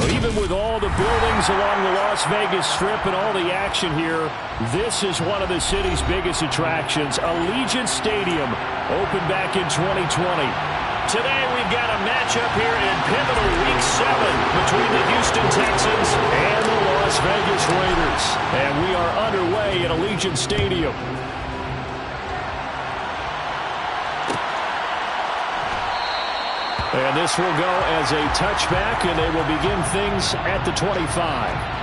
Well, even with all the buildings along the Las Vegas Strip and all the action here, this is one of the city's biggest attractions. Allegiant Stadium opened back in 2020. Today we've got a matchup here in pivotal Week 7 between the Houston Texans and the Las Vegas Raiders. And we are underway at Allegiant Stadium. And this will go as a touchback, and they will begin things at the 25.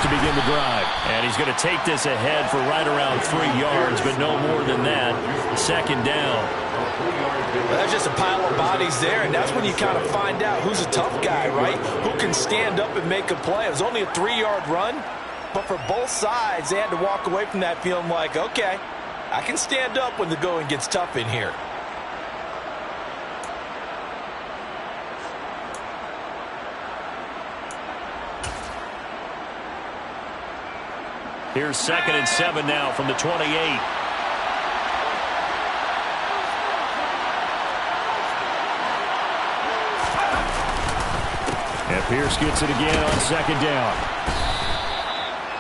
To begin the drive. And he's going to take this ahead for right around 3 yards, but no more than that. Second down. Well, there's just a pile of bodies there, and that's when you kind of find out who's a tough guy, right? Who can stand up and make a play. It was only a 3-yard run, but for both sides, they had to walk away from that feeling like, okay, I can stand up when the going gets tough in here. Here's 2nd and 7 now from the 28. And Pierce gets it again on 2nd down.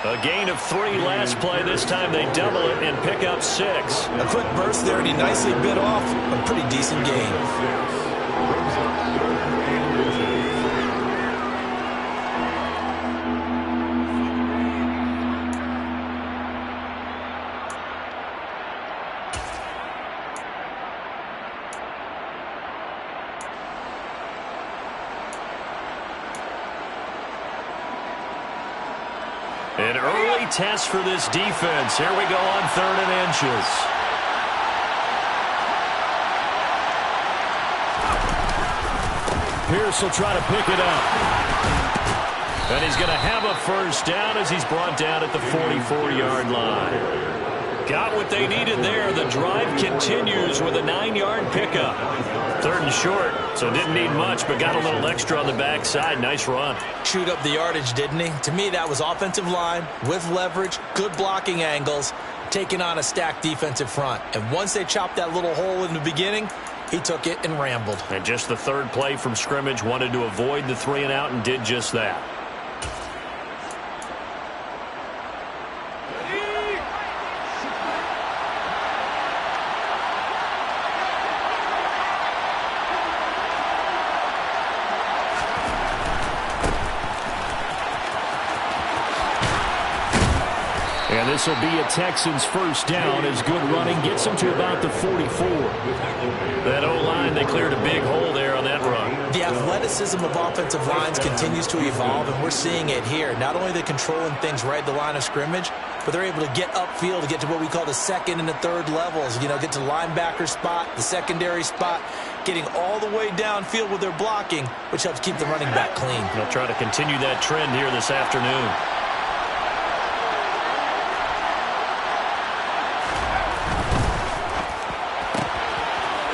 A gain of 3 last play. This time they double it and pick up 6. A quick burst there, and he nicely bit off a pretty decent gain. An early test for this defense. Here we go on 3rd and inches. Pierce will try to pick it up. And he's going to have a first down as he's brought down at the 44-yard line. Got what they needed there. The drive continues with a 9-yard pickup. 3rd and short, so didn't need much, but got a little extra on the backside. Nice run. Chewed up the yardage, didn't he? To me, that was offensive line with leverage, good blocking angles, taking on a stacked defensive front. And once they chopped that little hole in the beginning, he took it and rambled. And just the 3rd play from scrimmage, wanted to avoid the 3 and out and did just that. And this will be a Texans first down as good running gets them to about the 44. That O-line, they cleared a big hole there on that run. The athleticism of offensive lines continues to evolve, and we're seeing it here. Not only are they controlling things right at the line of scrimmage, but they're able to get upfield to get to what we call the 2nd and the 3rd levels. You know, get to the linebacker spot, the secondary spot, getting all the way downfield with their blocking, which helps keep the running back clean. They'll try to continue that trend here this afternoon.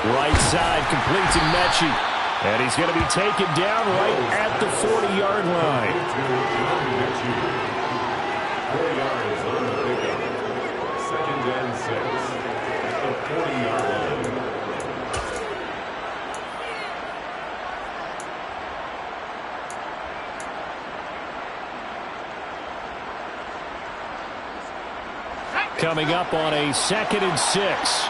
Right side completes and Mechie. And he's going to be taken down right at the 40-yard line. 4 yards on the pickup. 2nd and 6 at the 40-yard line. Coming up on a 2nd and 6.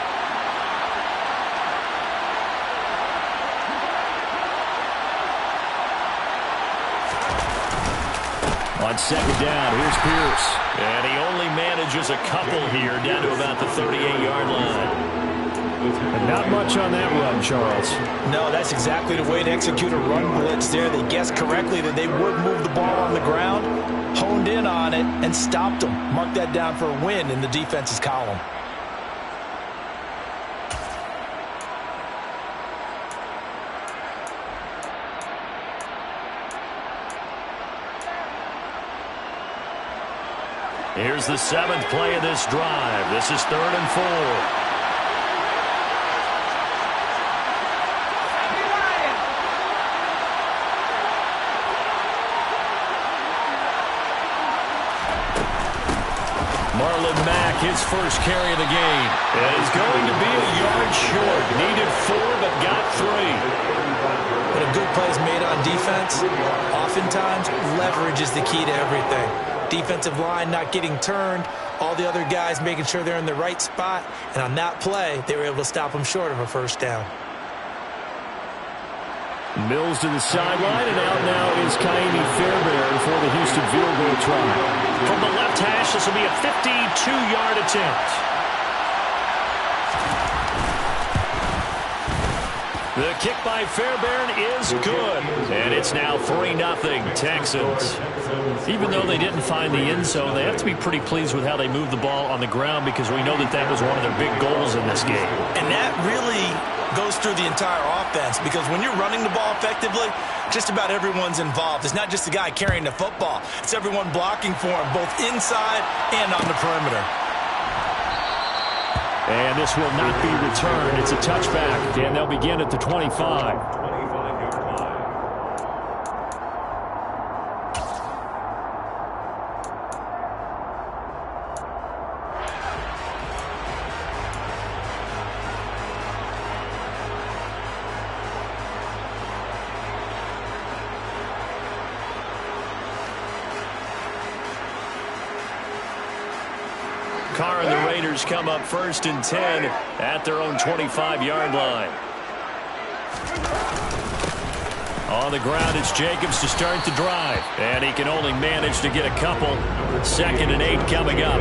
On 2nd down, here's Pierce. And he only manages a couple here down to about the 38-yard line. And not much on that run, Charles. No, that's exactly the way to execute a run blitz there. They guessed correctly that they would move the ball on the ground, honed in on it, and stopped them. Mark that down for a win in the defense's column. Here's the 7th play of this drive. This is 3rd and 4. Marlon Mack, his first carry of the game. It is going to be a yard short. Needed 4, but got 3. When a good play is made on defense, oftentimes leverage is the key to everything. Defensive line not getting turned, all the other guys making sure they're in the right spot, and on that play, they were able to stop them short of a first down. Mills to the sideline, and out now is Kaimi Fairbairn for the Houston field goal try. From the left hash, this will be a 52-yard attempt. The kick by Fairbairn is good, and it's now 3-0 Texans. Even though they didn't find the end zone, they have to be pretty pleased with how they moved the ball on the ground, because we know that was one of their big goals in this game. And that really goes through the entire offense, because when you're running the ball effectively, just about everyone's involved. It's not just the guy carrying the football. It's everyone blocking for him, both inside and on the perimeter. And this will not be returned. It's a touchback, and they'll begin at the 25. Carr and the Raiders come up 1st and 10 at their own 25-yard line. On the ground, it's Jacobs to start the drive, and he can only manage to get a couple. 2nd and 8 coming up.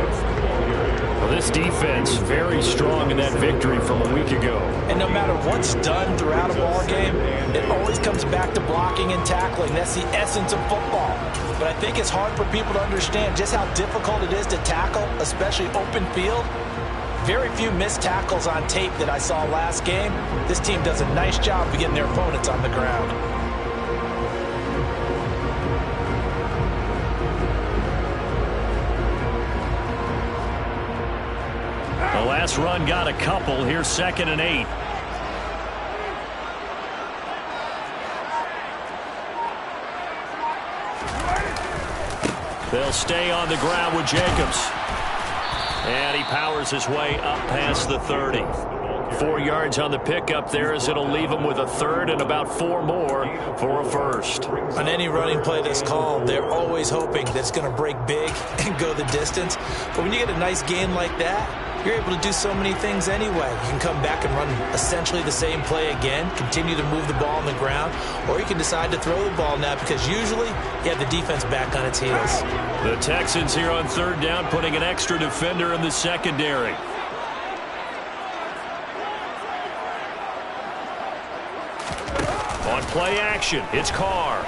Well, this defense very strong in that victory from a week ago. And no matter what's done throughout a ball game, it always comes back to blocking and tackling. That's the essence of football. But I think it's hard for people to understand just how difficult it is to tackle, especially open field. Very few missed tackles on tape that I saw last game. This team does a nice job of getting their opponents on the ground. The last run got a couple. Here's 2nd and 8. They'll stay on the ground with Jacobs. And he powers his way up past the 30. 4 yards on the pickup there, as it'll leave him with a 3rd and about 4 more for a first. On any running play that's called, they're always hoping that it's going to break big and go the distance. But when you get a nice gain like that, you're able to do so many things anyway. You can come back and run essentially the same play again, continue to move the ball on the ground, or you can decide to throw the ball now, because usually you have the defense back on its heels. The Texans here on 3rd down, putting an extra defender in the secondary. On play action, it's Carr.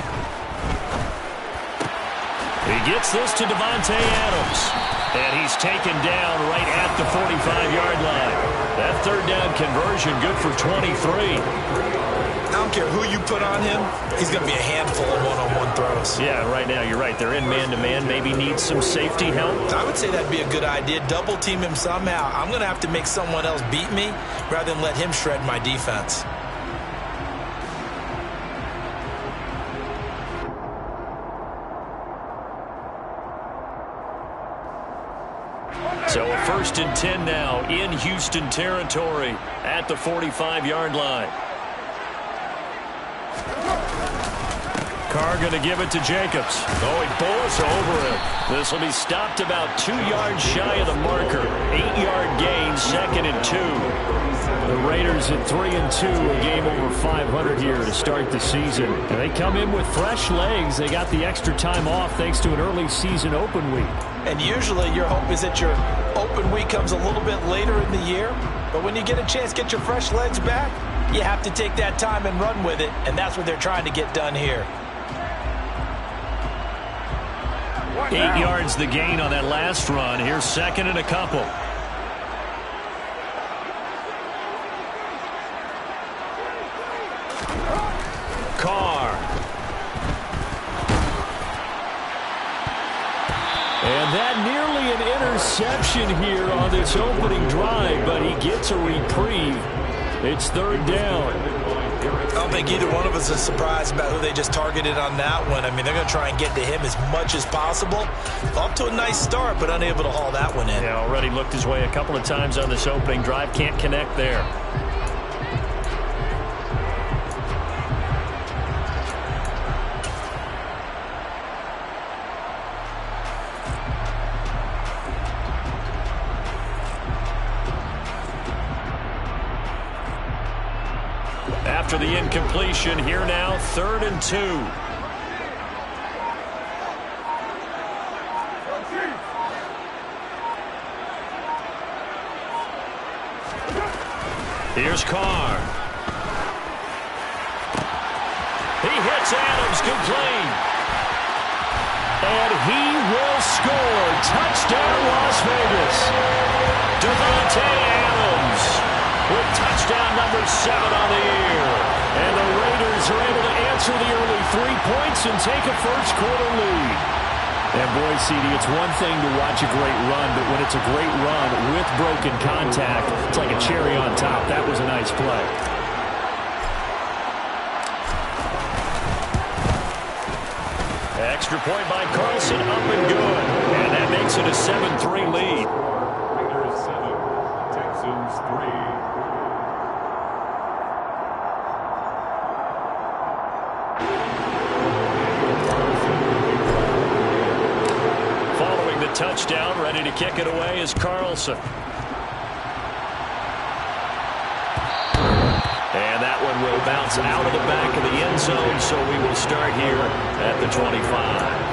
He gets this to Devontae Adams. And he's taken down right at the 45-yard line. That 3rd down conversion good for 23. I don't care who you put on him, he's going to be a handful of one-on-one throws. Yeah, right now you're right. They're in man-to-man. Maybe need some safety help. I would say that'd be a good idea. Double team him somehow. I'm going to have to make someone else beat me rather than let him shred my defense. So a 1st and 10 now in Houston territory at the 45-yard line. Carr going to give it to Jacobs. Oh, he bullets over him. This will be stopped about 2 yards shy of the marker. 8-yard gain, 2nd and 2. The Raiders at 3-2, a game over 500 here to start the season. And they come in with fresh legs. They got the extra time off thanks to an early season open week. And usually your hope is that your open week comes a little bit later in the year. But when you get a chance to get your fresh legs back, you have to take that time and run with it. And that's what they're trying to get done here. 8 yards the gain on that last run. Here's 2nd and a couple. Carr. And that nearly an interception here on this opening drive, but he gets a reprieve. It's third down. I don't think either one of us is surprised about who they just targeted on that one. I mean, they're going to try and get to him as much as possible. Off to a nice start, but unable to haul that one in. Yeah, already looked his way a couple of times on this opening drive. Can't connect there. After the incompletion, here now, 3rd and 2. Here's Carr. He hits Adams, complete. And he will score. Touchdown, Las Vegas. Devontae Adams with touchdown number 7 on the year. And the Raiders are able to answer the early 3 points and take a first-quarter lead. And boy, CD, it's one thing to watch a great run, but when it's a great run with broken contact, it's like a cherry on top. That was a nice play. Extra point by Carlson, up and good. And that makes it a 7-3 lead. Raiders 7, Texans 3. Touchdown, ready to kick it away is Carlson. And that one will bounce out of the back of the end zone, so we will start here at the 25.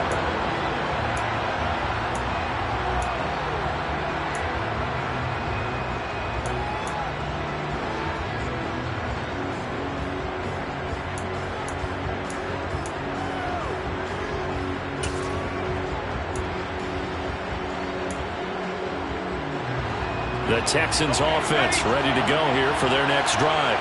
The Texans offense ready to go here for their next drive.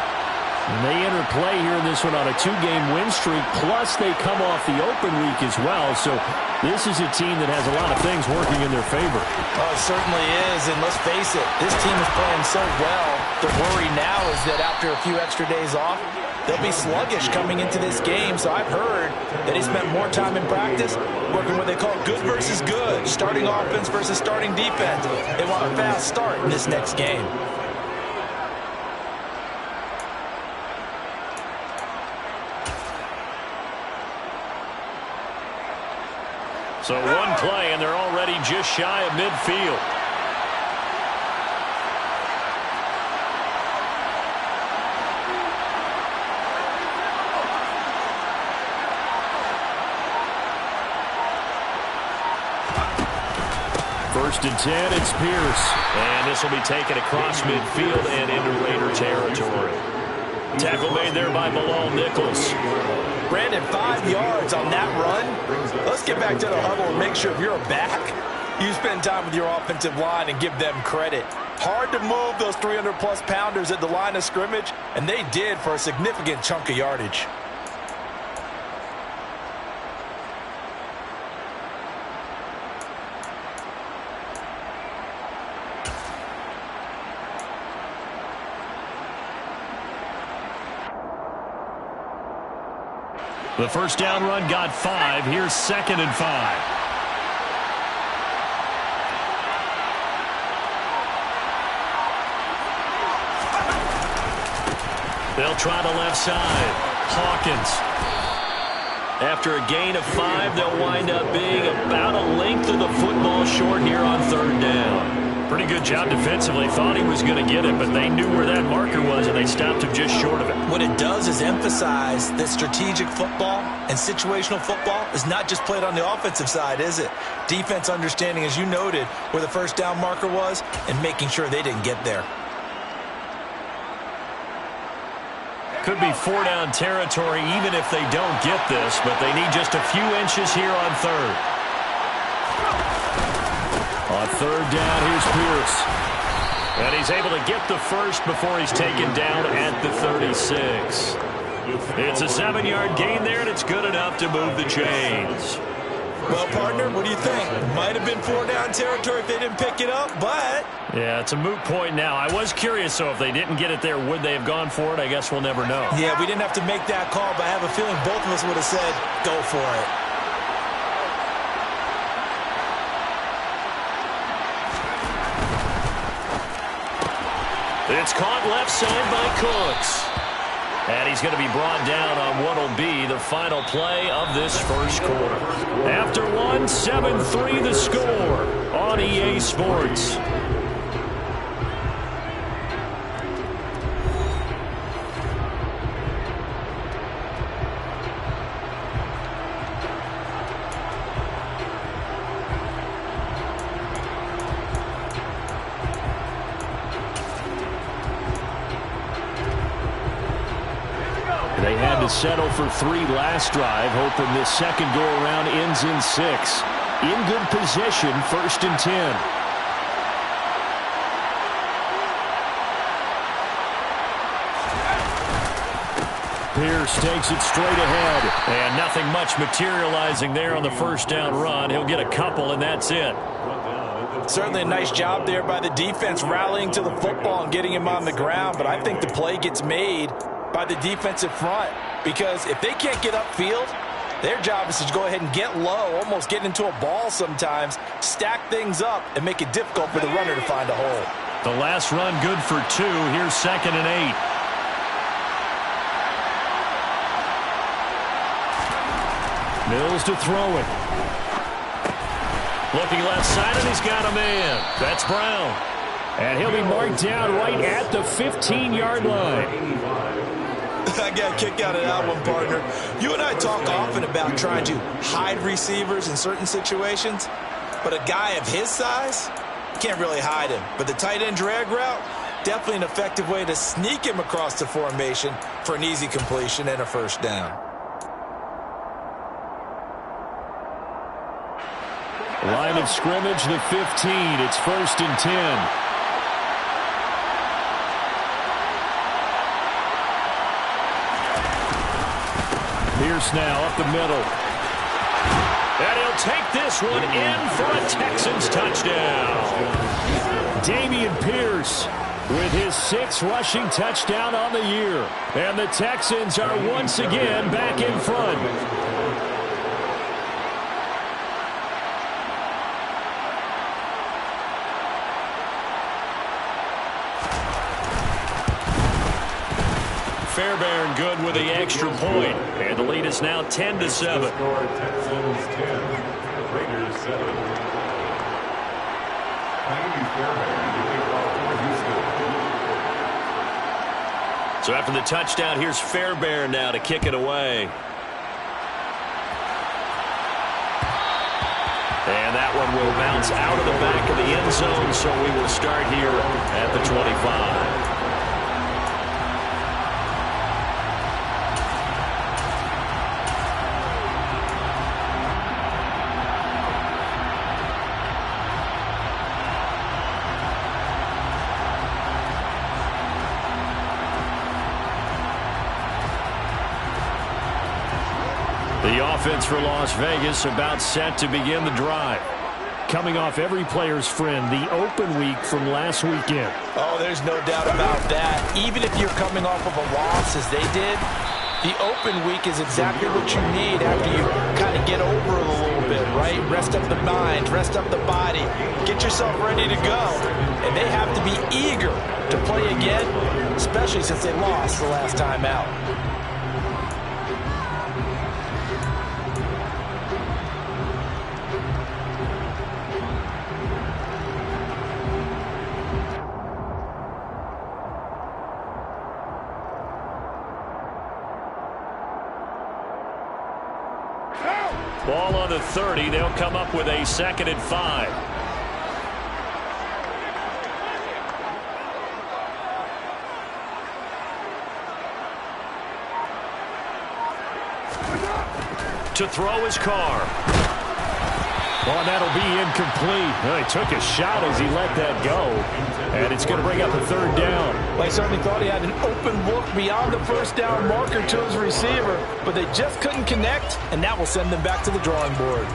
And they enter play here in this one on a 2-game win streak, plus they come off the open week as well. So this is a team that has a lot of things working in their favor. Oh, it certainly is, and let's face it, this team is playing so well. The worry now is that after a few extra days off, they'll be sluggish coming into this game. So I've heard that he spent more time in practice working what they call good versus good, starting offense versus starting defense. They want a fast start in this next game. So one play, and they're already just shy of midfield. First and 10, it's Pierce. And this will be taken across midfield and into Raider territory. Tackle made there by Bilal Nichols. Brandon, 5 yards on that run. Let's get back to the huddle and make sure if you're a back, you spend time with your offensive line and give them credit. Hard to move those 300-plus pounders at the line of scrimmage, and they did for a significant chunk of yardage. The first down run got 5. Here's 2nd and 5. They'll try the left side. Hawkins. After a gain of 5, they'll wind up being about a length of the football short here on 3rd down. Pretty good job defensively. Thought he was going to get it, but they knew where that marker was, and they stopped him just short of it. What it does is emphasize that strategic football and situational football is not just played on the offensive side, is it? Defense understanding, as you noted, where the first down marker was and making sure they didn't get there. Could be 4-down territory even if they don't get this, but they need just a few inches here on 3rd. On 3rd down, here's Pierce. And he's able to get the first before he's taken down at the 36. It's a 7-yard gain there, and it's good enough to move the chains. Well, partner, what do you think? Might have been 4-down territory if they didn't pick it up, but... Yeah, it's a moot point now. I was curious, so if they didn't get it there, would they have gone for it? I guess we'll never know. Yeah, we didn't have to make that call, but I have a feeling both of us would have said, go for it. It's caught left side by Cooks. And he's going to be brought down on what will be the final play of this first quarter. After one, 7-3 the score on EA Sports. They had to settle for 3 last drive, hoping this second go-around ends in 6. In good position, 1st and 10. Pierce takes it straight ahead. And nothing much materializing there on the first down run. He'll get a couple, and that's it. Certainly a nice job there by the defense rallying to the football and getting him on the ground, but I think the play gets made by the defensive front, because if they can't get upfield, their job is to go ahead and get low, almost get into a ball sometimes, stack things up, and make it difficult for the runner to find a hole. The last run good for 2. Here's 2nd and 8. Mills to throw it. Looking left side, and he's got a man. That's Brown. And he'll be marked down right at the 15-yard line. I got a kick out of that one, partner. You and I talk often about trying to hide receivers in certain situations, but a guy of his size, can't really hide him. But the tight end drag route, definitely an effective way to sneak him across the formation for an easy completion and a first down. Line of scrimmage, the 15. It's 1st and 10. Pierce now up the middle. And he'll take this one in for a Texans touchdown. Dameon Pierce with his 6th rushing touchdown on the year. And the Texans are once again back in front. Fairbairn good with the extra point. And the lead is now 10-7. Score Texans 10, Raiders 7. Fairbairn to kick off for Houston. So after the touchdown, here's Fairbairn now to kick it away. And that one will bounce out of the back of the end zone, so we will start here at the 25. The offense for Las Vegas about set to begin the drive. Coming off every player's friend, the open week from last weekend. Oh, there's no doubt about that. Even if you're coming off of a loss as they did, the open week is exactly what you need after you kind of get over it a little bit, right? Rest up the mind, rest up the body, get yourself ready to go. And they have to be eager to play again, especially since they lost the last time out. Ball on the 30. They'll come up with a 2nd and 5. To throw his car. Well, that'll be incomplete. Well, he took a shot as he let that go. And it's going to bring up a 3rd down. Well, he certainly thought he had an open look beyond the first down marker to his receiver, but they just couldn't connect, and that will send them back to the drawing board.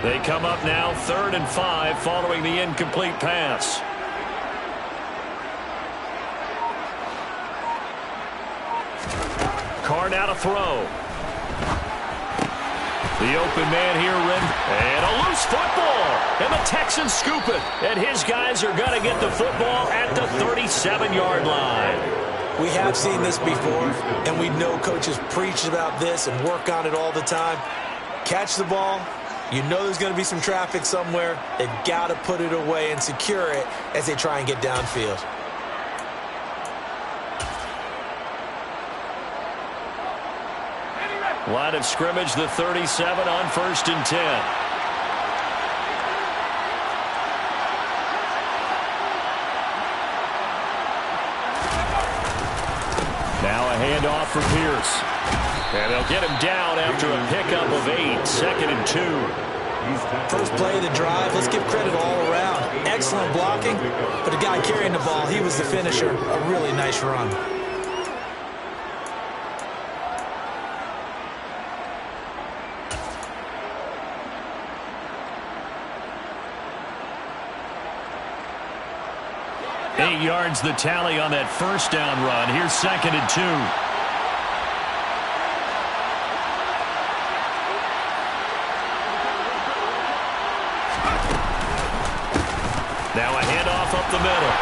They come up now 3rd and 5 following the incomplete pass. Carr now to throw. The open man here, and a loose football. And the Texans scoop it. And his guys are going to get the football at the 37-yard line. We have seen this before, and we know coaches preach about this and work on it all the time. Catch the ball. You know there's going to be some traffic somewhere. They've got to put it away and secure it as they try and get downfield. Line of scrimmage, the 37 on 1st and 10. Now a handoff for Pierce. And they'll get him down after a pickup of 8, 2nd and 2. First play of the drive, let's give credit all around. Excellent blocking, but the guy carrying the ball, he was the finisher. A really nice run. Eight yards the tally on that first down run. Here's 2nd and 2. Now a handoff up the middle.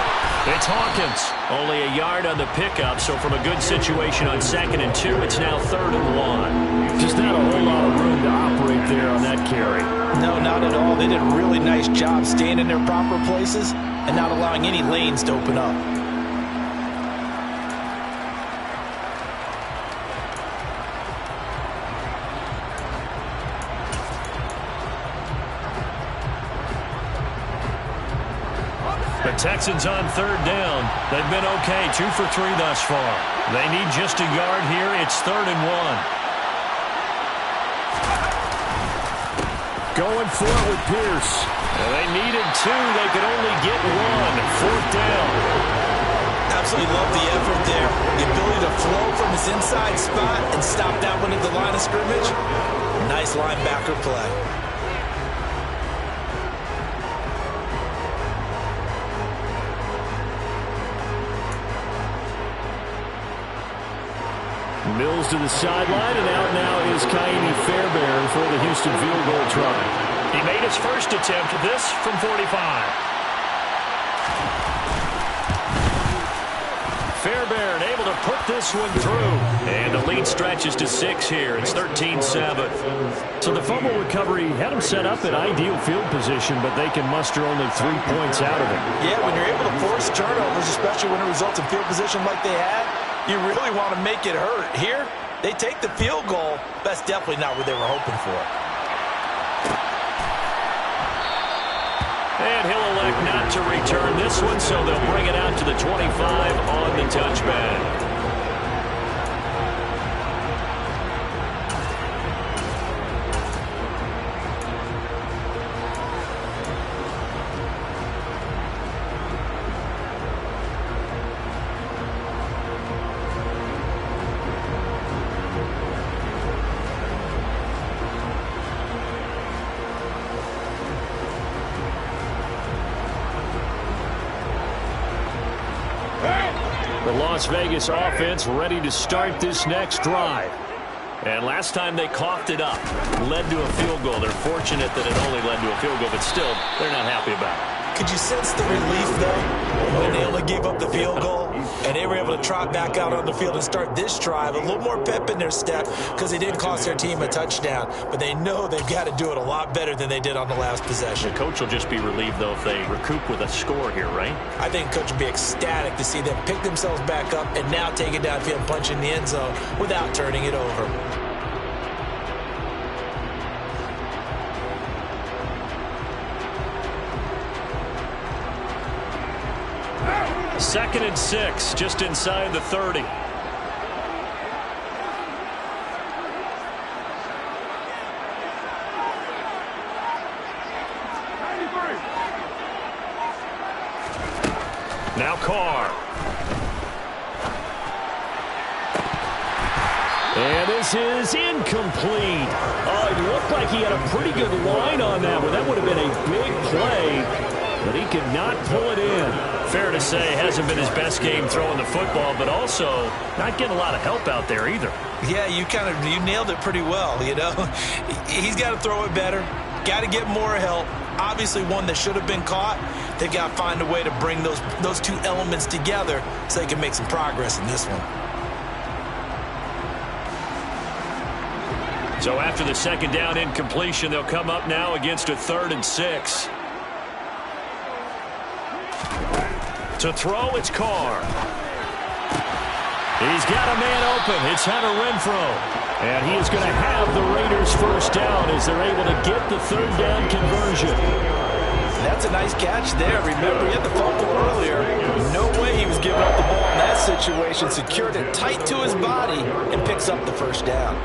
It's Hawkins. Only a yard on the pickup, so from a good situation on 2nd and 2, it's now 3rd and 1. Just not a whole lot of room to operate there on that carry. No, not at all. They did a really nice job staying in their proper places and not allowing any lanes to open up. The Texans on 3rd down. They've been okay, 2 for 3 thus far. They need just a yard here. It's 3rd and 1. Going for it with Pierce. And they needed 2. They could only get 1. 4th down. Absolutely love the effort there. The ability to flow from his inside spot and stop that one at the line of scrimmage. Nice linebacker play. Mills to the sideline, and out now is Kaimi Fairbairn for the Houston field goal try. He made his first attempt, this from 45. Fairbairn able to put this one through. And the lead stretches to 6 here. It's 13-7. So the fumble recovery had them set up in ideal field position, but they can muster only 3 points out of it. Yeah, when you're able to force turnovers, especially when it results in field position like they had, you really want to make it hurt. Here, they take the field goal. That's definitely not what they were hoping for. And he'll elect not to return this one, so they'll bring it out to the 25 on the touchback. The Las Vegas offense ready to start this next drive. And last time they coughed it up, led to a field goal. They're fortunate that it only led to a field goal, but still, they're not happy about it. Could you sense the relief, though, when they only gave up the field goal and they were able to trot back out on the field and start this drive? A little more pep in their step because they didn't cost their team a touchdown, but they know they've got to do it a lot better than they did on the last possession. The coach will just be relieved, though, if they recoup with a score here, right? I think the coach will be ecstatic to see them pick themselves back up and now take it downfield and punch in the end zone without turning it over. Second and 6, just inside the 30. Now Carr. And this is incomplete. Oh, it looked like he had a pretty good line on that one. That would have been a big play, but he could not pull it in. Fair to say, hasn't been his best game throwing the football, but also not getting a lot of help out there either. Yeah, you nailed it pretty well, you know. He's got to throw it better, got to get more help. Obviously one that should have been caught. They've got to find a way to bring those two elements together so they can make some progress in this one. So after the second down incompletion, they'll come up now against a 3rd and 6. To throw, it's Carr. He's got a man open. It's Hunter Renfrow. And he is going to have the Raiders first down as they're able to get the 3rd down conversion. That's a nice catch there. Remember, he had the fumble earlier. No way he was giving up the ball in that situation. Secured it tight to his body and picks up the first down.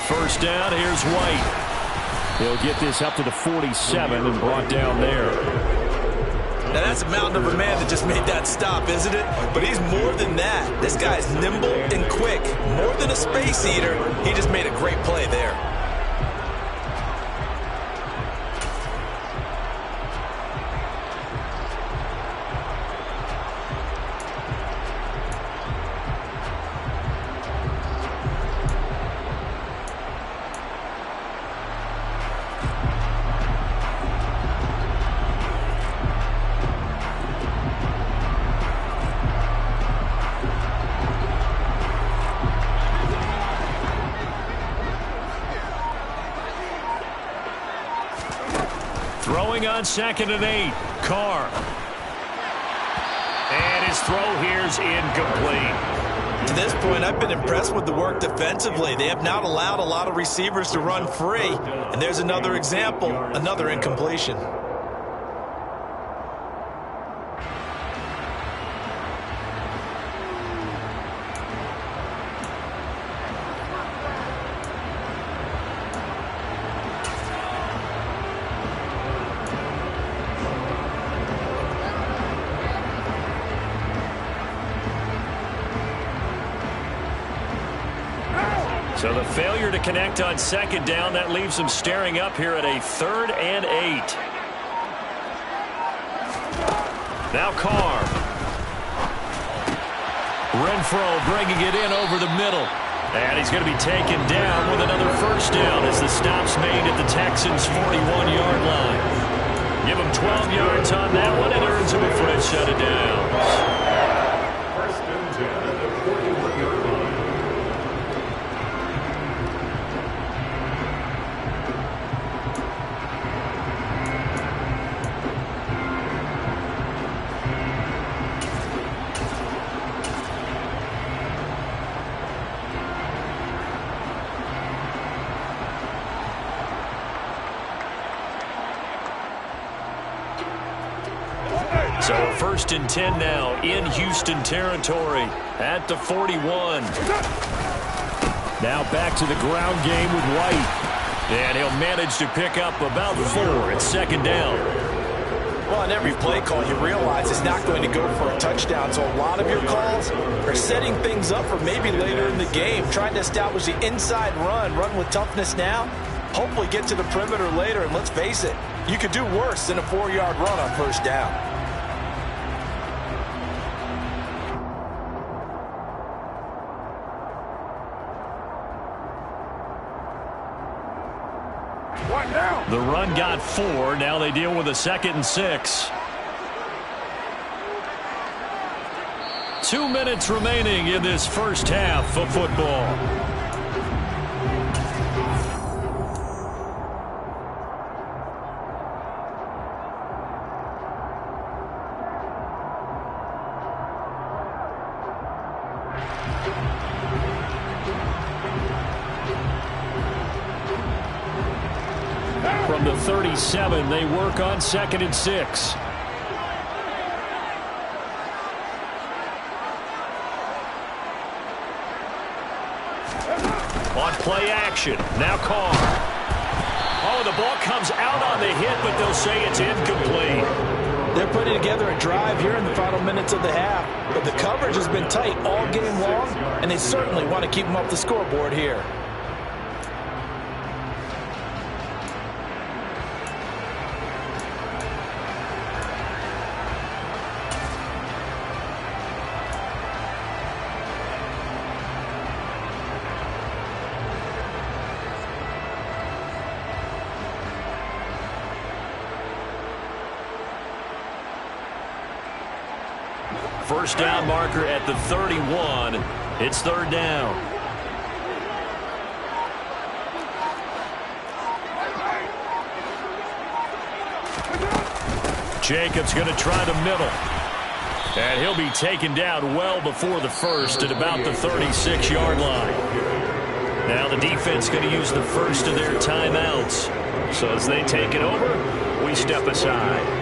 First down, here's White. He'll get this up to the 47 and brought down there. Now that's a mountain of a man that just made that stop, isn't it? But he's more than that. This guy's nimble and quick. More than a space eater, he just made a great play there. Throwing on 2nd and 8. Carr. And his throw here's incomplete. To this point, I've been impressed with the work defensively. They have not allowed a lot of receivers to run free. And there's another example, another incompletion. So the failure to connect on 2nd down, that leaves them staring up here at a 3rd and 8. Now Carr. Renfrow bringing it in over the middle. And he's going to be taken down with another first down as the stop's made at the Texans' 41-yard line. Give him 12 yards on that one and earns him a fresh set of downs. First and 10 at the 41-yard line. So 1st and 10 now in Houston territory at the 41. Now back to the ground game with White. And he'll manage to pick up about 4 at 2nd down. Well, on every play call, you realize it's not going to go for a touchdown. So a lot of your calls are setting things up for maybe later in the game, trying to establish the inside run with toughness now, hopefully get to the perimeter later. And let's face it, you could do worse than a 4-yard run on first down. The run got 4. Now they deal with a 2nd and 6. 2 minutes remaining in this first half of football. From the 37, they work on 2nd and 6. On play action, now Carr. Oh, the ball comes out on the hit, but they'll say it's incomplete. They're putting together a drive here in the final minutes of the half, but the coverage has been tight all game long, and they certainly want to keep them off the scoreboard here. First down marker at the 31. It's 3rd down. Jacobs going to try the middle. And he'll be taken down well before the first at about the 36-yard line. Now the defense going to use the first of their timeouts. So as they take it over, we step aside.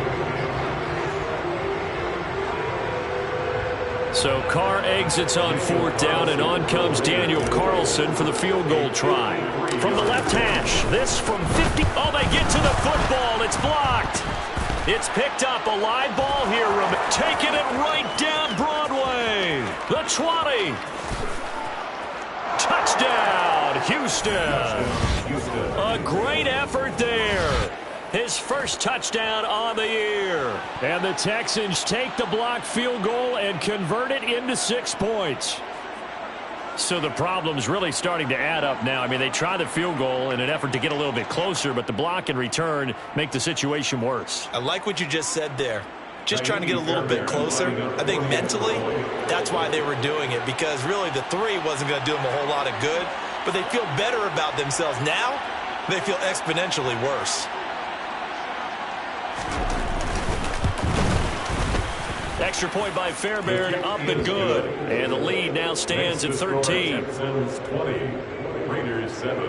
So Carr exits on 4th down, and on comes Daniel Carlson for the field goal try. From the left hash, this from 50. Oh, they get to the football. It's blocked. It's picked up. A live ball here. Taking it right down Broadway. The 20. Touchdown, Houston. A great effort there. His first touchdown on the year. And the Texans take the blocked field goal and convert it into 6 points. So the problem's really starting to add up now. I mean, they try the field goal in an effort to get a little bit closer, but the block and return make the situation worse. I like what you just said there. Just trying to get a little bit closer. I think mentally, that's why they were doing it, because really the 3 wasn't going to do them a whole lot of good, but they feel better about themselves now. They feel exponentially worse. Extra point by Fairbairn, up and good. And the lead now stands at 13. Texans 20, Raiders 7.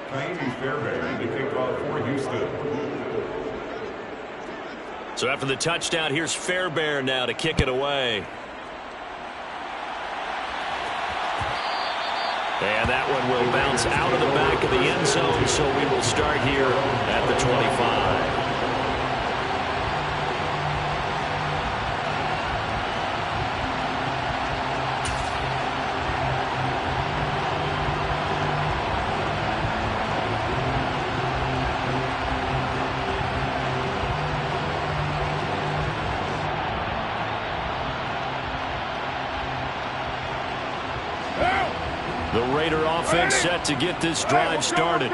Ka'imi Fairbairn, the kickoff for Houston. So after the touchdown, here's Fairbairn now to kick it away. And that one will bounce out of the back of the end zone, so we will start here at the 25. The Raider offense set to get this drive started.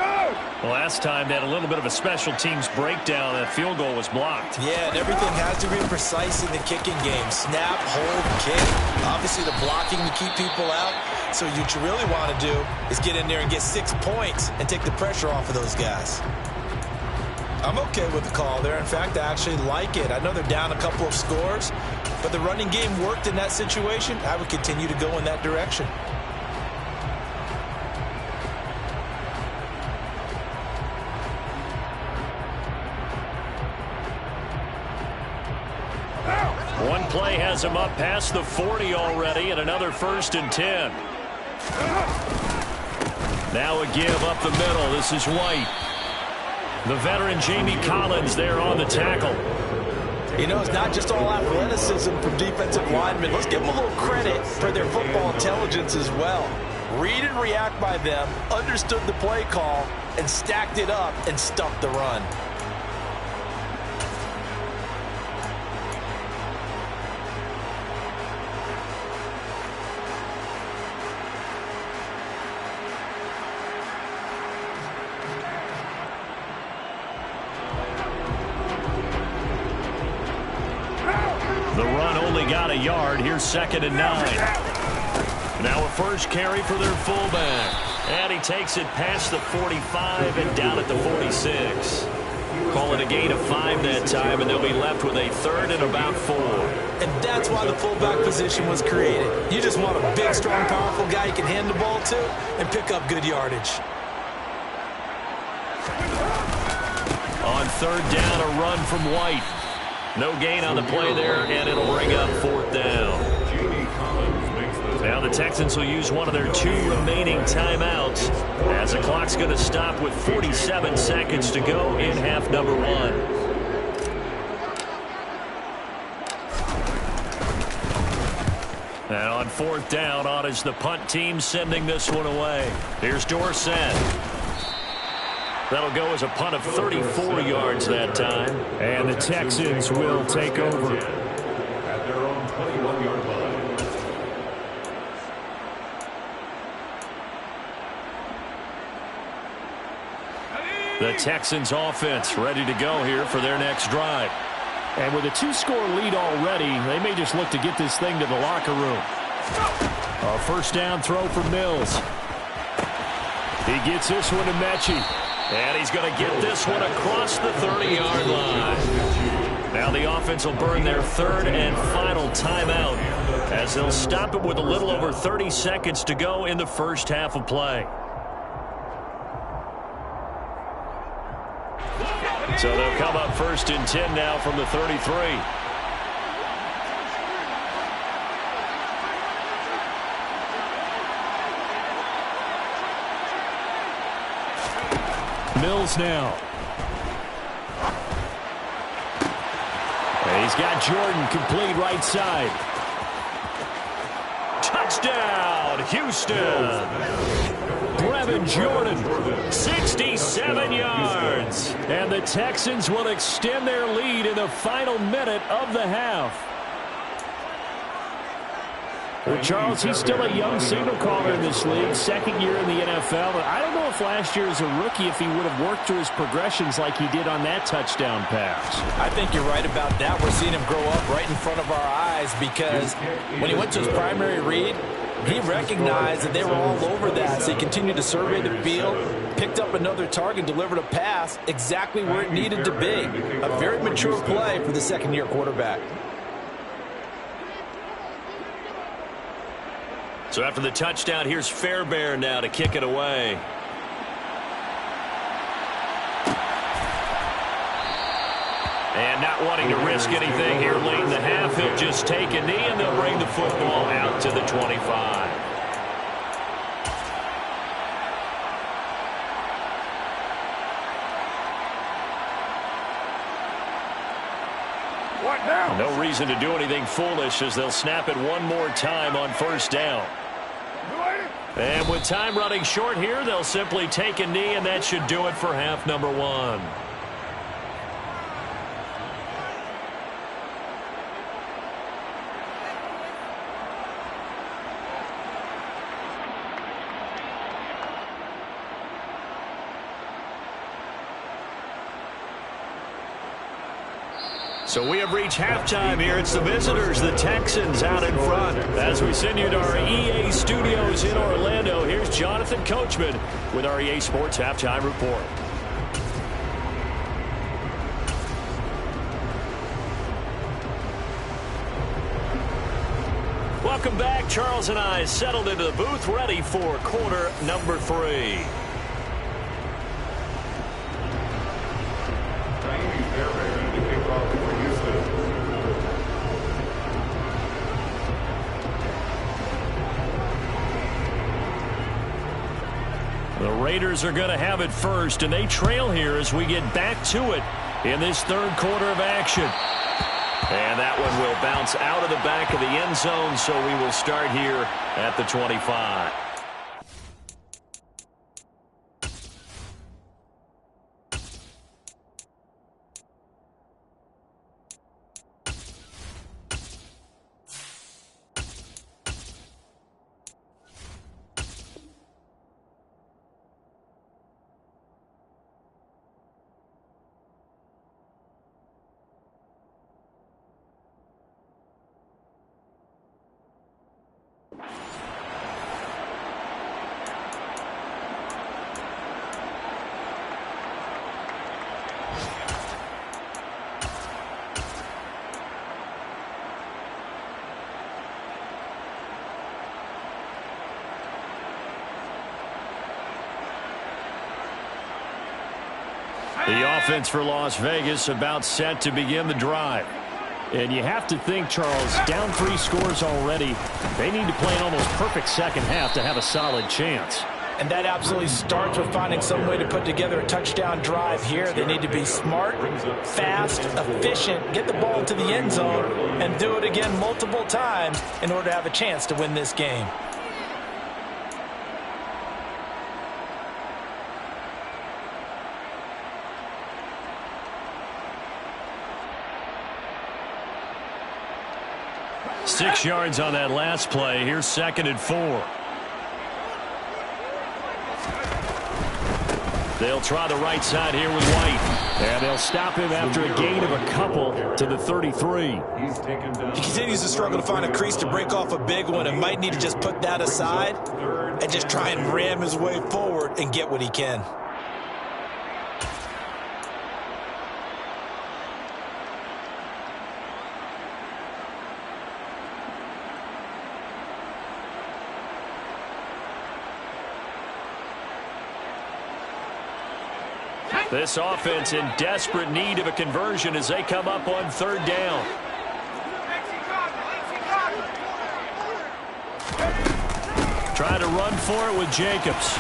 Last time they had a little bit of a special teams breakdown. That field goal was blocked. Yeah, and everything has to be precise in the kicking game. Snap, hold, kick. Obviously the blocking to keep people out. So what you really want to do is get in there and get 6 points and take the pressure off of those guys. I'm okay with the call there. In fact, I actually like it. I know they're down a couple of scores, but the running game worked in that situation. I would continue to go in that direction. One play has him up past the 40 already, and another 1st and 10. Now a give up the middle. This is White. The veteran Jamie Collins there on the tackle. You know, it's not just all athleticism from defensive linemen. Let's give them a little credit for their football intelligence as well. Read and react by them, understood the play call, and stacked it up and stuffed the run. The run only got a yard. Here's 2nd and 9. Now a first carry for their fullback. And he takes it past the 45 and down at the 46. Call it a gain of 5 that time, and they'll be left with a third and about 4. And that's why the fullback position was created. You just want a big, strong, powerful guy you can hand the ball to and pick up good yardage. On third down, a run from White. No gain on the play there, and it'll bring up fourth down. Now the Texans will use one of their 2 remaining timeouts as the clock's going to stop with 47 seconds to go in half number 1. And on fourth down, on is the punt team sending this one away. Here's Dorsett. That'll go as a punt of 34 yards that time. And the Texans will take over. At their own 21-yard line. The Texans offense ready to go here for their next drive. And with a 2-score lead already, they may just look to get this thing to the locker room. A first down throw for Mills. He gets this one to Mechie. And he's going to get this one across the 30-yard line. Now the offense will burn their third and final timeout as they'll stop it with a little over 30 seconds to go in the first half of play. So they'll come up first and 10 now from the 33. Mills now. And he's got Jordan complete right side. Touchdown, Houston. Brevin Jordan. 67 yards. And the Texans will extend their lead in the final minute of the half. Well, Charles, he's still a young signal caller in this league, second year in the NFL. I don't know if last year as a rookie, if he would have worked through his progressions like he did on that touchdown pass. I think you're right about that. We're seeing him grow up right in front of our eyes because when he went to his primary read, he recognized that they were all over that, so he continued to survey the field, picked up another target, delivered a pass exactly where it needed to be. A very mature play for the second-year quarterback. So after the touchdown, here's Fairbairn now to kick it away. And not wanting to risk anything here late in the half, he'll just take a knee and they'll bring the football out to the 25. What now? No reason to do anything foolish as they'll snap it one more time on first down. And with time running short here, they'll simply take a knee, and that should do it for half number 1. So we have reached halftime here. It's the visitors, the Texans, out in front. As we send you to our EA studios in Orlando, here's Jonathan Coachman with our EA Sports Halftime Report. Welcome back. Charles and I settled into the booth, ready for quarter number 3. The Raiders are going to have it first, and they trail here as we get back to it in this third quarter of action. And that one will bounce out of the back of the end zone, so we will start here at the 25. The offense for Las Vegas about set to begin the drive. And you have to think, Charles, down 3 scores already. They need to play an almost perfect second half to have a solid chance. And that absolutely starts with finding some way to put together a touchdown drive here. They need to be smart, fast, efficient, get the ball to the end zone, and do it again multiple times in order to have a chance to win this game. Six yards on that last play. Here's 2nd and 4. They'll try the right side here with White. And they'll stop him after a gain of a couple to the 33. He continues to struggle to find a crease to break off a big one and might need to just put that aside and just try and ram his way forward and get what he can. This offense in desperate need of a conversion as they come up on 3rd down. Trying to run for it with Jacobs.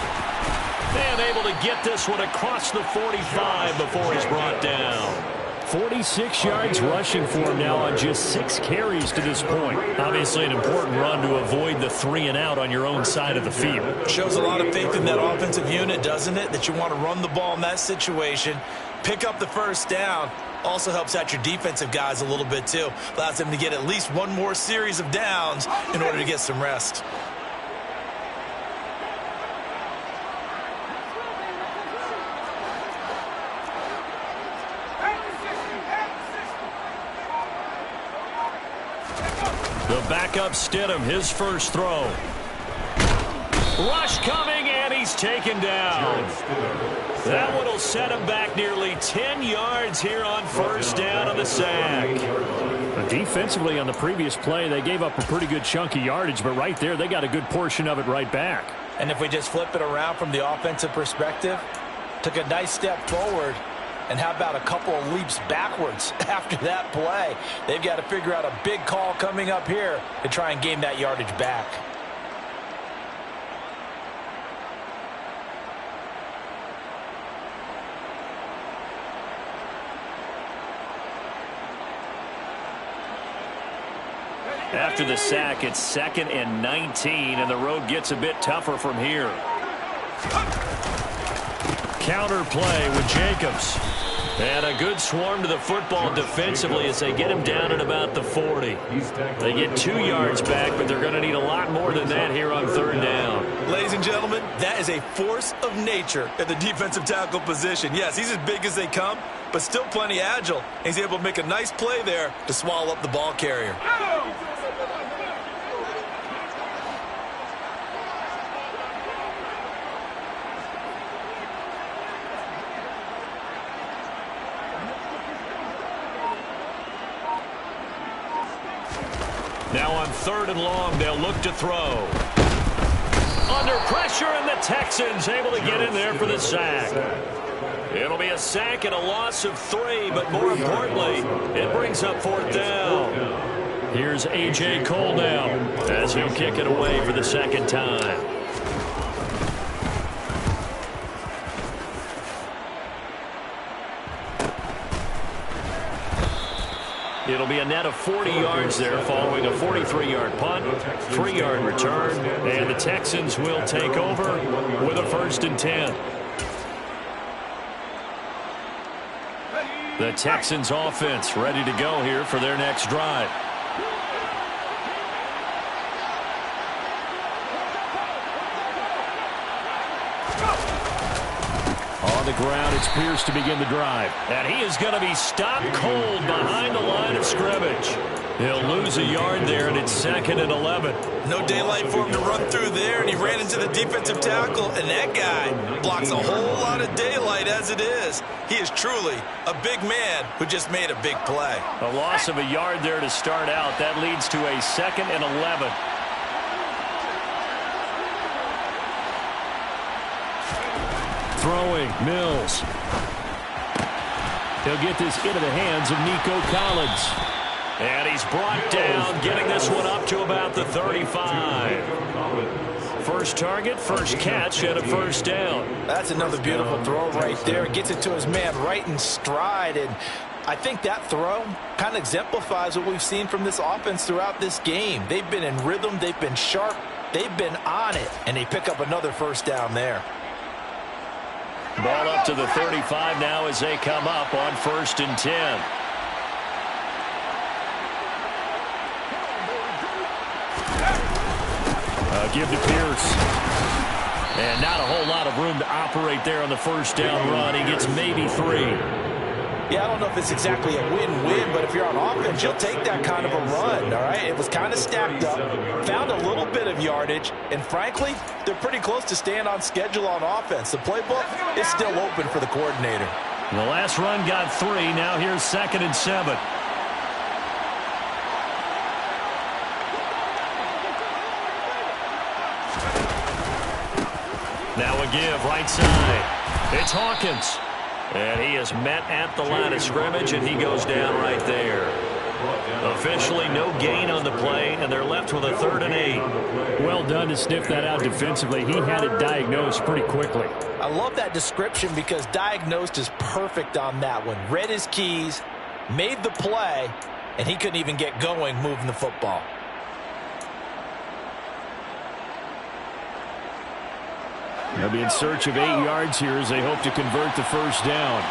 And able to get this one across the 45 before he's brought down. 46 yards rushing for him now on just 6 carries to this point. Obviously an important run to avoid the 3 and out on your own side of the field. Shows a lot of faith in that offensive unit, doesn't it? That you want to run the ball in that situation, pick up the 1st down. Also helps out your defensive guys a little bit too. Allows them to get at least one more series of downs in order to get some rest. The backup Stidham, his first throw. Rush coming, and he's taken down. That one will set him back nearly 10 yards here on 1st down on the sack. Defensively on the previous play, they gave up a pretty good chunk of yardage, but right there, they got a good portion of it right back. And if we just flip it around from the offensive perspective, took a nice step forward. And how about a couple of leaps backwards after that play? They've got to figure out a big call coming up here to try and gain that yardage back. After the sack, it's 2nd and 19, and the road gets a bit tougher from here. Counter play with Jacobs. And a good swarm to the football defensively as they get him down at about the 40. They get 2 yards back, but they're going to need a lot more than that here on 3rd down. Ladies and gentlemen, that is a force of nature at the defensive tackle position. Yes, he's as big as they come, but still plenty agile. He's able to make a nice play there to swallow up the ball carrier. Now on 3rd and long, they'll look to throw. Under pressure, and the Texans able to get in there for the sack. It'll be a sack and a loss of 3, but more importantly, it brings up 4th down. Here's A.J. Cole now as he'll kick it away for the 2nd time. It'll be a net of 40 yards there following a 43-yard punt, 3-yard return, and the Texans will take over with a 1st and 10. The Texans offense ready to go here for their next drive. On the ground, it's Pierce to begin the drive. And he is going to be stopped cold behind the line of scrimmage. He'll lose a yard there, and it's 2nd and 11. No daylight for him to run through there, and he ran into the defensive tackle, and that guy blocks a whole lot of daylight as it is. He is truly a big man who just made a big play. A loss of a yard there to start out. That leads to a 2nd and 11. Throwing, Mills. He'll get this into the hands of Nico Collins. And he's brought down, getting this one up to about the 35. First target, first catch, and a first down. That's another beautiful throw right there. Gets it to his man right in stride. And I think that throw kind of exemplifies what we've seen from this offense throughout this game. They've been in rhythm. They've been sharp. They've been on it. And they pick up another first down there. Ball up to the 35 now as they come up on 1st and 10. Give to Pierce. And not a whole lot of room to operate there on the first down run. He gets maybe 3. Yeah, I don't know if it's exactly a win-win, but if you're on offense, you'll take that kind of a run, all right? It was kind of stacked up, found a little bit of yardage, and frankly, they're pretty close to staying on schedule on offense. The playbook is still open for the coordinator. The last run got 3. Now here's 2nd and 7. Now a give, right side. It's Hawkins. And he is met at the line of scrimmage, and he goes down right there. Officially no gain on the play, and they're left with a 3rd and 8. Well done to sniff that out defensively. He had it diagnosed pretty quickly. I love that description because diagnosed is perfect on that one. Read his keys, made the play, and he couldn't even get going moving the football. They'll be in search of 8 yards here as they hope to convert the first down.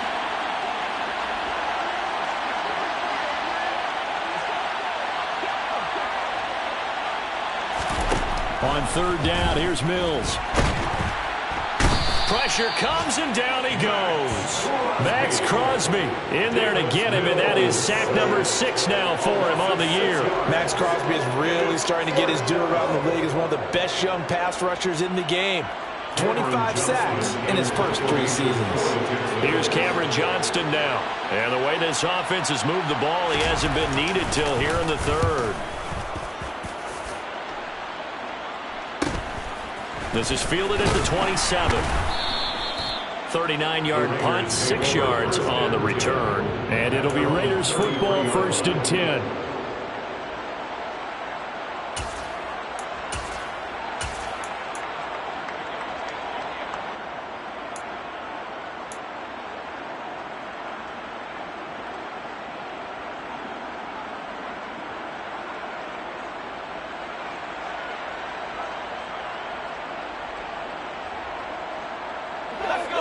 On 3rd down, here's Mills. Pressure comes, and down he goes. Max Crosby in there to get him, and that is sack number 6 now for him on the year. Max Crosby is really starting to get his due around the league as one of the best young pass rushers in the game. 25 sacks in his first 3 seasons. Here's Cameron Johnston now. And the way this offense has moved the ball, he hasn't been needed till here in the 3rd. This is fielded at the 27. 39-yard punt, 6 yards on the return. And it'll be Raiders football, 1st and 10.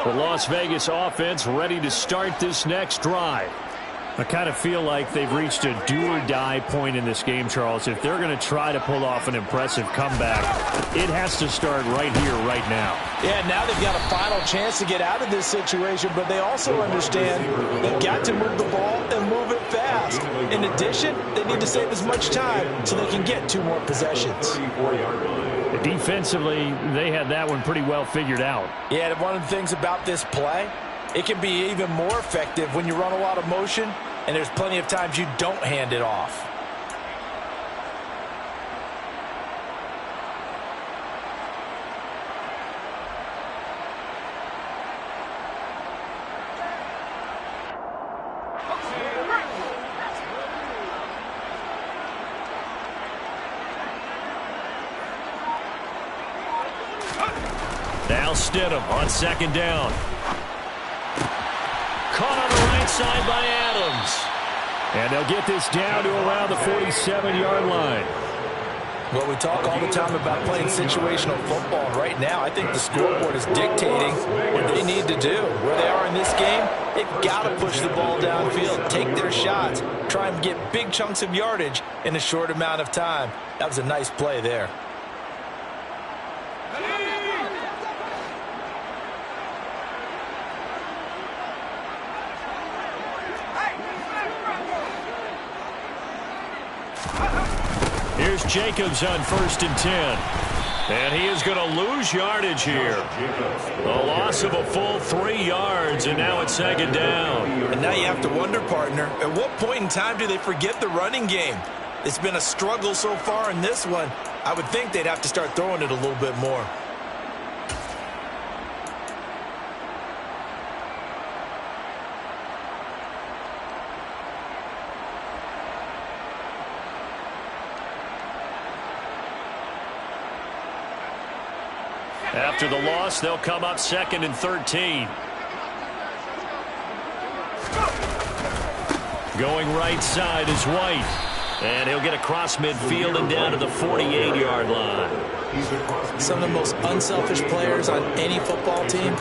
The Las Vegas offense ready to start this next drive. I kind of feel like they've reached a do-or-die point in this game, Charles. If they're going to try to pull off an impressive comeback, it has to start right here, right now. Yeah, now they've got a final chance to get out of this situation, but they also understand they've got to move the ball and move it fast. In addition, they need to save as much time so they can get 2 more possessions. Defensively, they had that one pretty well figured out. Yeah, and one of the things about this play, it can be even more effective when you run a lot of motion and there's plenty of times you don't hand it off. Now Stidham on 2nd down. Caught on the right side by Adams. And they'll get this down to around the 47-yard line. Well, we talk all the time about playing situational football. Right now, I think the scoreboard is dictating what they need to do. Where they are in this game, they've got to push the ball downfield, take their shots, try and get big chunks of yardage in a short amount of time. That was a nice play there. Here's Jacobs on 1st and 10. And he is going to lose yardage here. A loss of a full 3 yards, and now it's 2nd down. And now you have to wonder, partner, at what point in time do they forget the running game? It's been a struggle so far in this one. I would think they'd have to start throwing it a little bit more. After the loss, they'll come up 2nd and 13. Going right side is White. And he'll get across midfield and down to the 48-yard line. Some of the most unselfish players on any football team,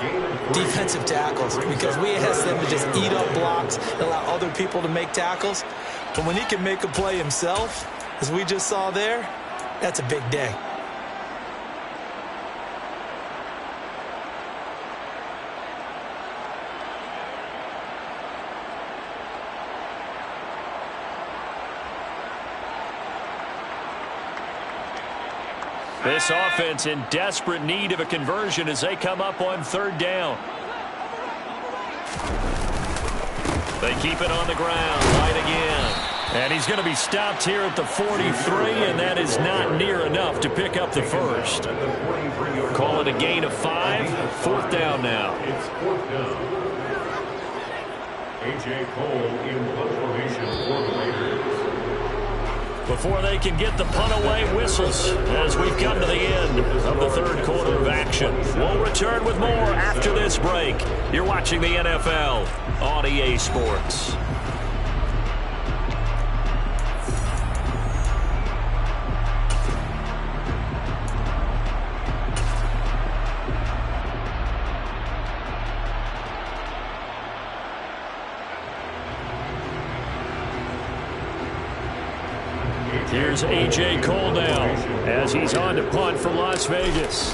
defensive tackles, because we ask them to just eat up blocks and allow other people to make tackles. But when he can make a play himself, as we just saw there, that's a big day. This offense in desperate need of a conversion as they come up on 3rd down. They keep it on the ground. White again. And he's going to be stopped here at the 43, and that is not near enough to pick up the first. Call it a gain of 5. 4th down now. It's 4th down. A.J. Cole in punt formation for the Raiders. Before they can get the punt away, whistles as we've come to the end of the 3rd quarter of action. We'll return with more after this break. You're watching the NFL on EA Sports. Here's A.J. Cole now as he's on to punt for Las Vegas.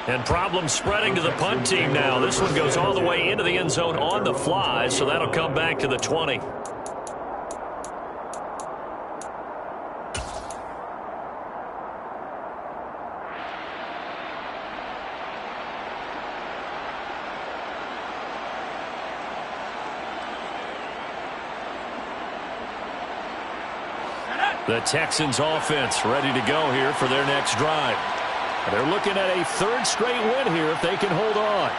And problems spreading to the punt team now. This one goes all the way into the end zone on the fly, so that'll come back to the 20. The Texans offense ready to go here for their next drive. They're looking at a 3rd straight win here if they can hold on.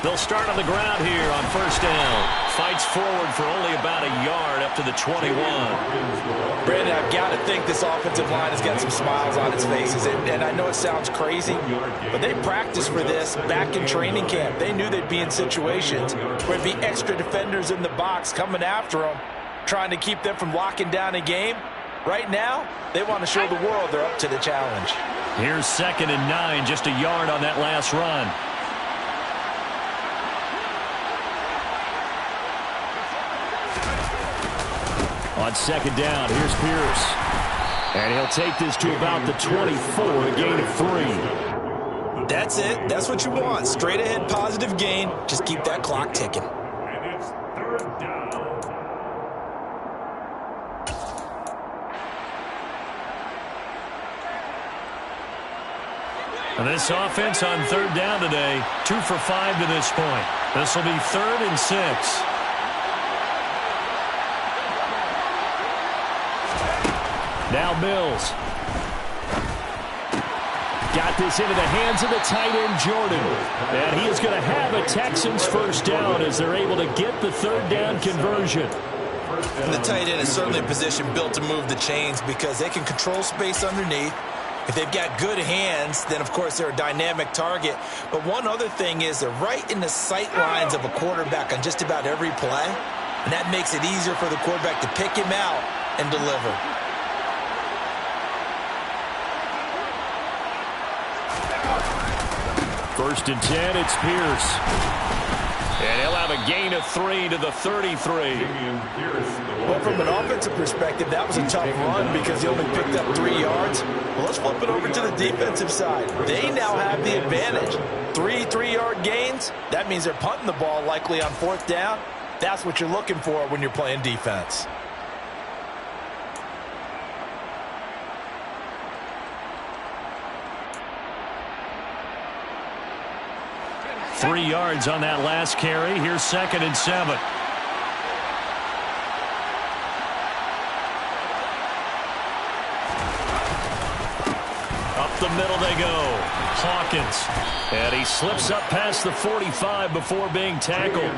They'll start on the ground here on 1st down. Fights forward for only about a yard up to the 21. Brandon, I've got to think this offensive line has got some smiles on its faces. And I know it sounds crazy, but they practiced for this back in training camp. They knew they'd be in situations where there'd be extra defenders in the box coming after them, trying to keep them from locking down a game. Right now, they want to show the world they're up to the challenge. Here's 2nd and 9, just a yard on that last run. On 2nd down, here's Pierce. And he'll take this to about the 24, a gain of 3. That's it. That's what you want. Straight ahead positive gain. Just keep that clock ticking. And it's 3rd down. And this offense on 3rd down today, 2 for 5 to this point. This will be 3rd and 6. Now Mills. Got this into the hands of the tight end, Jordan. And he is going to have a Texans 1st down as they're able to get the 3rd down conversion. And the tight end is certainly a position built to move the chains because they can control space underneath. If they've got good hands, then, of course, they're a dynamic target. But one other thing is they're right in the sight lines of a quarterback on just about every play. And that makes it easier for the quarterback to pick him out and deliver. First and 10, it's Pierce. And he'll have a gain of 3 to the 33. Well, from an offensive perspective, that was a tough run because he only picked up 3 yards. Well, let's flip it over to the defensive side. They now have the advantage. 3 3-yard gains. That means they're punting the ball likely on 4th down. That's what you're looking for when you're playing defense. Three yards on that last carry. Here's 2nd and 7. Up the middle they go. Hawkins. And he slips up past the 45 before being tackled.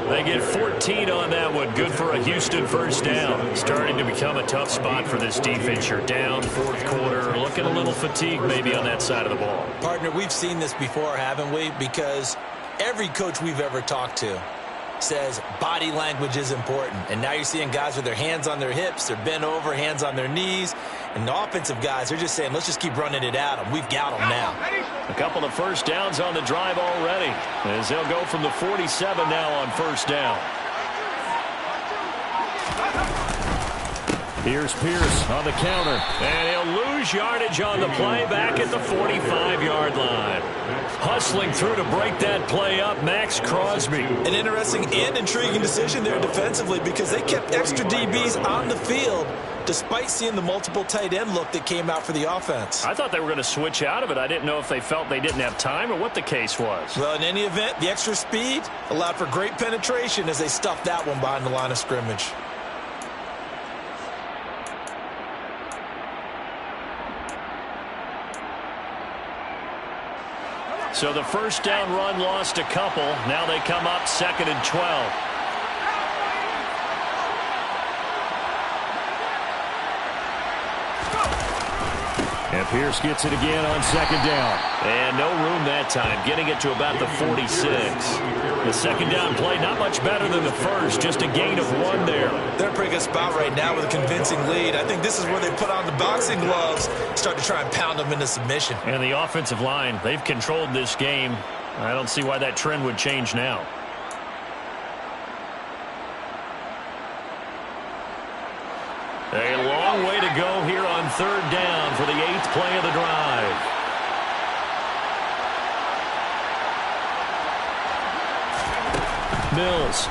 They get 14 on that one. Good for a Houston first down. Starting to become a tough spot for this defense. You're down fourth quarter. Looking a little fatigued maybe on that side of the ball. Partner, we've seen this before, haven't we? Because every coach we've ever talked to says body language is important. And now you're seeing guys with their hands on their hips, they're bent over, hands on their knees. And the offensive guys, they're just saying, let's just keep running it at them. We've got them now. A couple of first downs on the drive already, as they'll go from the 47 now on first down. Here's Pierce on the counter. And he'll lose yardage on the play back at the 45-yard line. Hustling through to break that play up, Max Crosby. An interesting and intriguing decision there defensively because they kept extra DBs on the field despite seeing the multiple tight end look that came out for the offense. I thought they were going to switch out of it. I didn't know if they felt they didn't have time or what the case was. Well, in any event, the extra speed allowed for great penetration as they stuffed that one behind the line of scrimmage. So the first down run lost a couple. Now they come up 2nd and 12. And Pierce gets it again on 2nd down. And no room that time, getting it to about the 46. The 2nd down play not much better than the first, just a gain of 1 there. They're in a pretty good spot right now with a convincing lead. I think this is where they put on the boxing gloves, start to try and pound them into submission. And the offensive line, they've controlled this game. I don't see why that trend would change now. A long way to go here on 3rd down for the 8th play of the drive. Mills.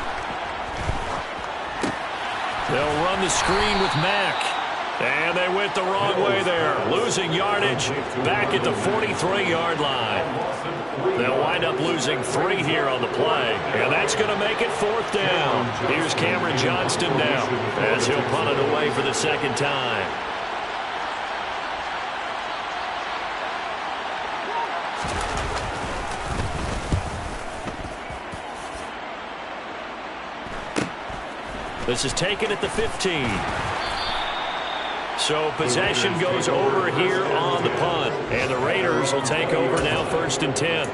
They'll run the screen with Mack. And they went the wrong way there. Losing yardage back at the 43-yard line. They'll wind up losing 3 here on the play. And that's going to make it 4th down. Here's Cameron Johnston now as he'll punt it away for the 2nd time. This is taken at the 15. So possession goes over here on the punt. And the Raiders will take over now 1st and 10.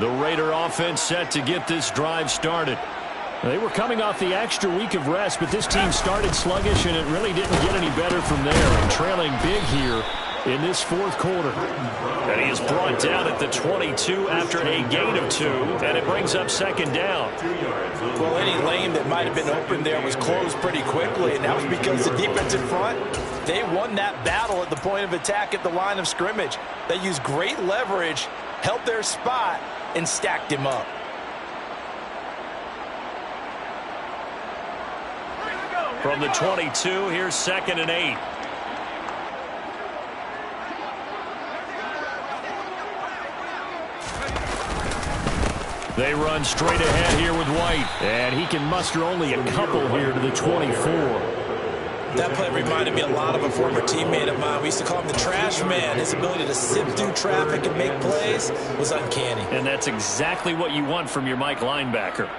The Raider offense set to get this drive started. They were coming off the extra week of rest, but this team started sluggish, and it really didn't get any better from there. And trailing big here in this 4th quarter. And he is brought down at the 22 after a gain of 2, and it brings up 2nd down. Well, any lane that might have been open there was closed pretty quickly, and that was because the defense in front, they won that battle at the point of attack at the line of scrimmage. They used great leverage, held their spot, and stacked him up. From the 22, here's 2nd and 8. They run straight ahead here with White. And he can muster only a couple here to the 24. That play reminded me a lot of a former teammate of mine. We used to call him the trash man. His ability to sift through traffic and make plays was uncanny. And that's exactly what you want from your Mike linebacker.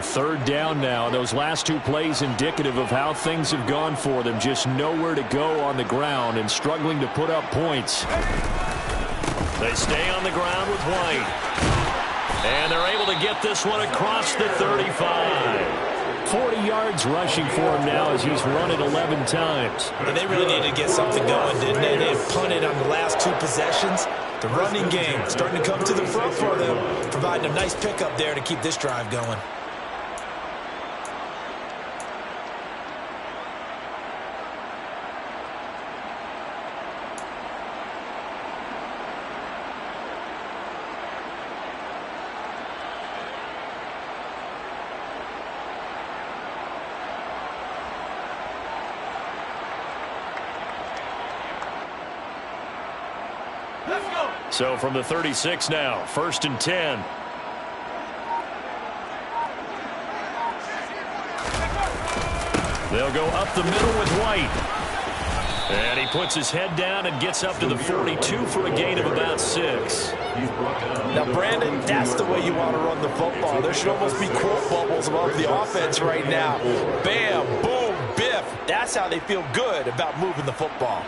Third down now. Those last 2 plays indicative of how things have gone for them. Just nowhere to go on the ground and struggling to put up points. They stay on the ground with White. And they're able to get this one across the 35. 40 yards rushing for him now as he's run it 11 times. And they really needed to get something going, didn't they? They have punted on the last 2 possessions. The running game starting to come to the front for them, providing a nice pickup there to keep this drive going. So from the 36 now, 1st and 10. They'll go up the middle with White. And he puts his head down and gets up to the 42 for a gain of about 6. Now, Brandon, that's the way you want to run the football. There should almost be quote bubbles above the offense right now. Bam, boom, biff. That's how they feel good about moving the football.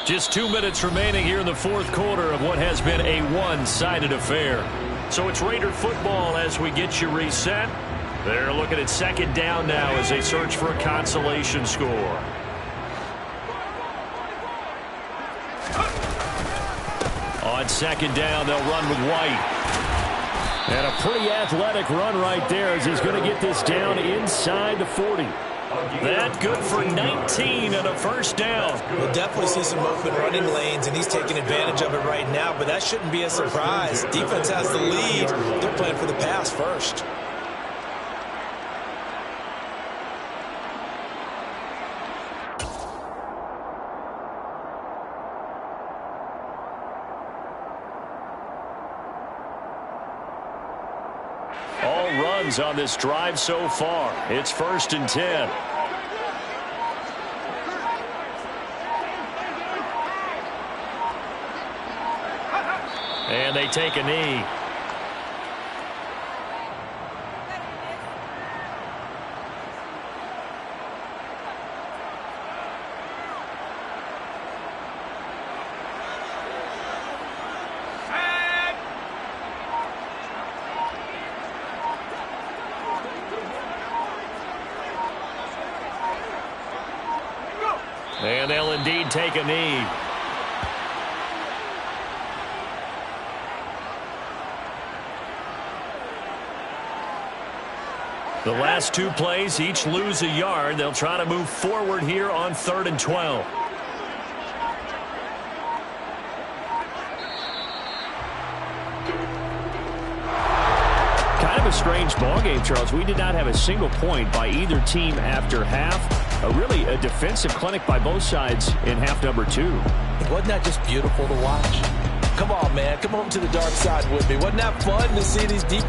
Just 2 minutes remaining here in the 4th quarter of what has been a one-sided affair. So it's Raider football as we get you reset. They're looking at 2nd down now as they search for a consolation score. On 2nd down, they'll run with White. And a pretty athletic run right there as he's going to get this down inside the 40. That good for 19 and a 1st down. We'll definitely see some open running lanes, and he's taking advantage of it right now, but that shouldn't be a surprise. Defense has the lead. They're playing for the pass first. All runs on this drive so far. It's 1st and 10. And they take a knee. And they'll indeed take a knee. The last 2 plays, each lose a yard. They'll try to move forward here on 3rd and 12. Kind of a strange ballgame, Charles. We did not have a single point by either team after half. Really a defensive clinic by both sides in half number 2. Wasn't that just beautiful to watch? Come on, man. Come over to the dark side with me. Wasn't that fun to see these deep